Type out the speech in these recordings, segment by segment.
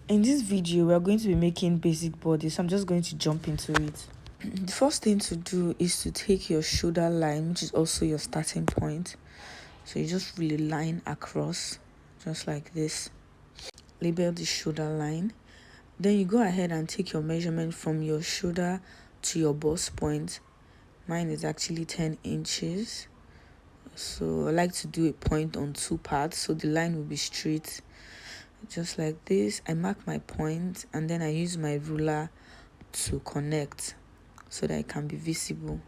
In this video, we are going to be making basic body, so I'm just going to jump into it. The first thing to do is to take your shoulder line, which is also your starting point. So you just really line across, just like this. Label the shoulder line. Then you go ahead and take your measurement from your shoulder to your bust point. Mine is actually 10 inches. So I like to do a point on 2 parts, so the line will be straight. Just like this, I mark my point and then I use my ruler to connect so that it can be visible.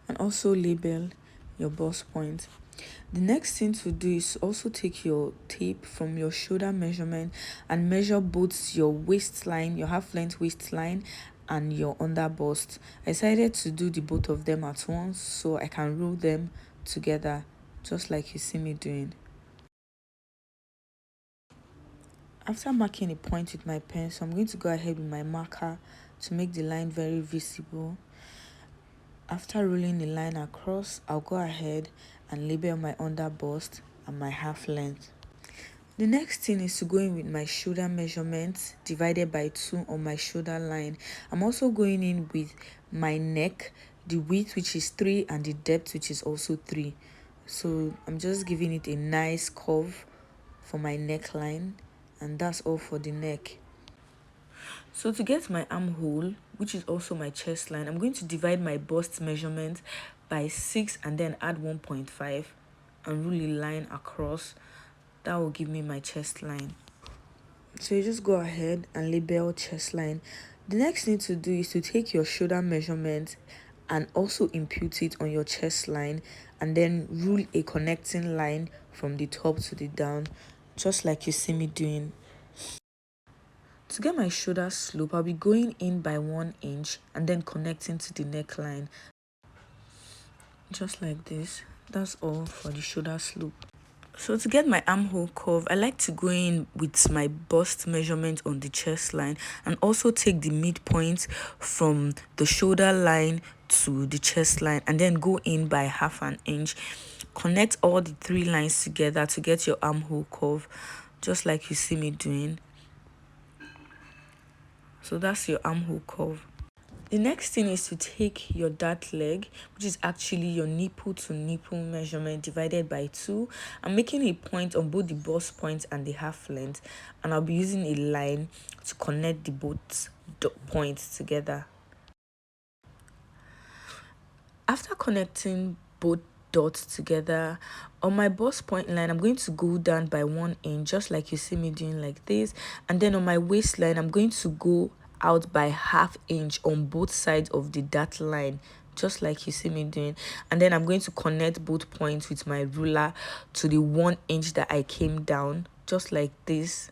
And also label your bust point. The next thing to do is also take your tape from your shoulder measurement and measure both your waistline, your half length waistline, and your under bust. I decided to do the both of them at once so I can roll them together, just like you see me doing. After marking a point with my pencil, I'm going to go ahead with my marker to make the line very visible. After rolling the line across, I'll go ahead and label my under bust and my half length. The next thing is to go in with my shoulder measurement divided by 2 on my shoulder line. I'm also going in with my neck, the width which is 3 and the depth which is also 3. So I'm just giving it a nice curve for my neckline, and that's all for the neck. So to get my armhole, which is also my chest line, I'm going to divide my bust measurement by 6 and then add 1.5 and really line across. That will give me my chest line. So you just go ahead and label chest line. The next thing to do is to take your shoulder measurement and also impute it on your chest line and then rule a connecting line from the top to the down, just like you see me doing. To get my shoulder slope, I'll be going in by 1 inch and then connecting to the neckline, just like this. That's all for the shoulder slope. So to get my armhole curve, I like to go in with my bust measurement on the chest line and also take the midpoint from the shoulder line to the chest line and then go in by 1/2 inch. Connect all the 3 lines together to get your armhole curve, just like you see me doing. So that's your armhole curve. The next thing is to take your dart leg, which is actually your nipple to nipple measurement divided by 2. I'm making a point on both the bust point and the half length, and I'll be using a line to connect the both points together. After connecting both dots together, on my bust point line, I'm going to go down by 1 inch, just like you see me doing like this. And then on my waistline, I'm going to go out by 1/2 inch on both sides of the dart line, just like you see me doing. And then I'm going to connect both points with my ruler to the 1 inch that I came down, just like this.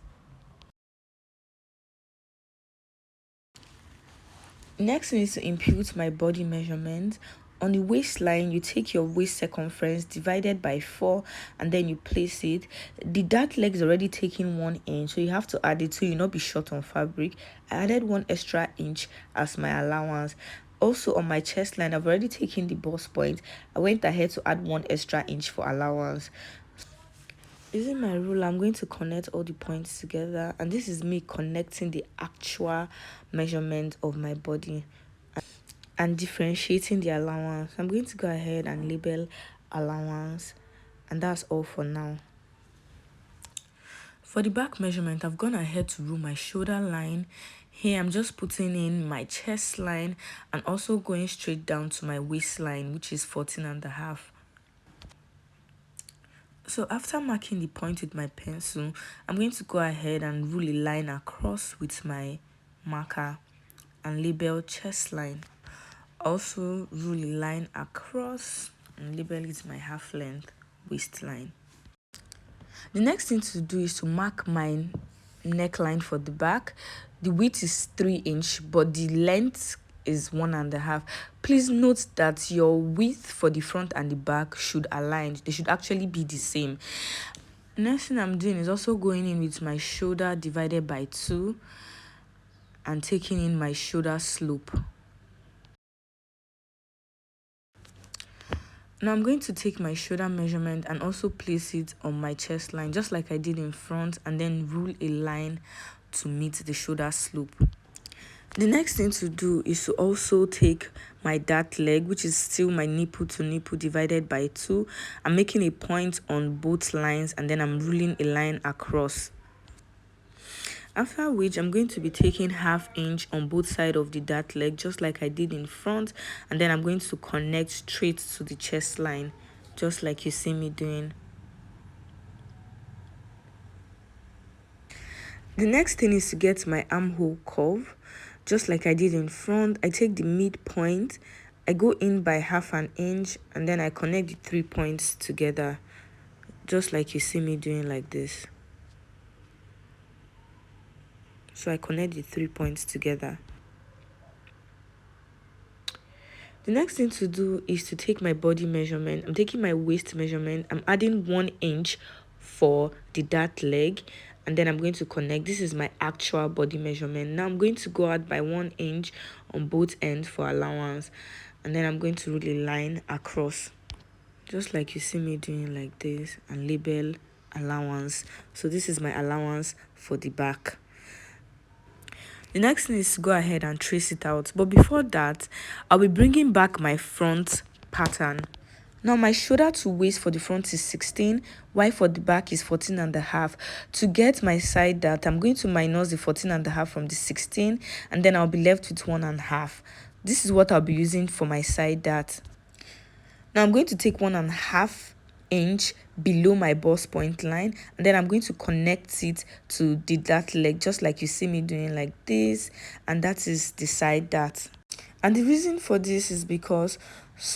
Next is to impute my body measurement. On the waistline, you take your waist circumference divided by 4 and then you place it. The dart leg is already taking 1 inch, so you have to add it so you'll not be short on fabric. I added 1 extra inch as my allowance. Also on my chest line, I've already taken the bust point. I went ahead to add 1 extra inch for allowance. Using my ruler, I'm going to connect all the points together, and this is me connecting the actual measurement of my body and differentiating the allowance. I'm going to go ahead and label allowance, and that's all for now. For the back measurement, I've gone ahead to rule my shoulder line. Here I'm just putting in my chest line and also going straight down to my waistline, which is 14.5. So after marking the point with my pencil, I'm going to go ahead and rule a line across with my marker and label chest line. Also rule a line across and label it my half length waistline. The next thing to do is to mark my neckline for the back. The width is 3 inch, but the length is 1.5. Please note that your width for the front and the back should align. They should actually be the same. Next thing I'm doing is also going in with my shoulder divided by 2 and taking in my shoulder slope. Now I'm going to take my shoulder measurement and also place it on my chest line, just like I did in front, and then rule a line to meet the shoulder slope. The next thing to do is to also take my dart leg, which is still my nipple to nipple divided by 2. I'm making a point on both lines, and then I'm ruling a line across. After which, I'm going to be taking 1/2 inch on both sides of the dart leg, just like I did in front, and then I'm going to connect straight to the chest line, just like you see me doing. The next thing is to get my armhole curve, just like I did in front. I take the midpoint, I go in by 1/2 inch, and then I connect the 3 points together, just like you see me doing like this. So I connect the 3 points together. The next thing to do is to take my body measurement. I'm taking my waist measurement. I'm adding 1 inch for the dart leg, and then I'm going to connect. This is my actual body measurement. Now I'm going to go out by 1 inch on both ends for allowance, and then I'm going to really line across, just like you see me doing like this, and label allowance. So this is my allowance for the back. The next thing is to go ahead and trace it out, but before that, I'll be bringing back my front pattern. Now my shoulder to waist for the front is 16, while for the back is 14.5. To get my side dart, I'm going to minus the 14.5 from the 16, and then I'll be left with 1.5. This is what I'll be using for my side dart. Now I'm going to take 1.5 inch below my bust point line, and then I'm going to connect it to the dart leg, just like you see me doing like this, and that is the side dart. And the reason for this is because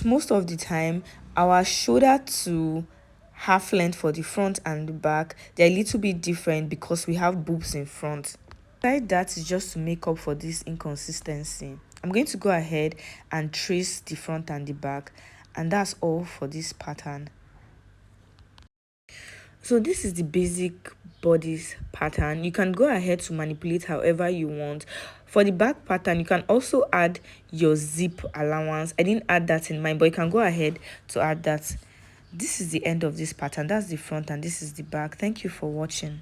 most of the time our shoulder to half length for the front and the back, they're a little bit different because we have boobs in front. Side dart is just to make up for this inconsistency. I'm going to go ahead and trace the front and the back, and that's all for this pattern. So this is the basic bodice pattern. You can go ahead to manipulate however you want. For the back pattern, you can also add your zip allowance. I didn't add that in mine, but you can go ahead to add that. This is the end of this pattern. That's the front and this is the back. Thank you for watching.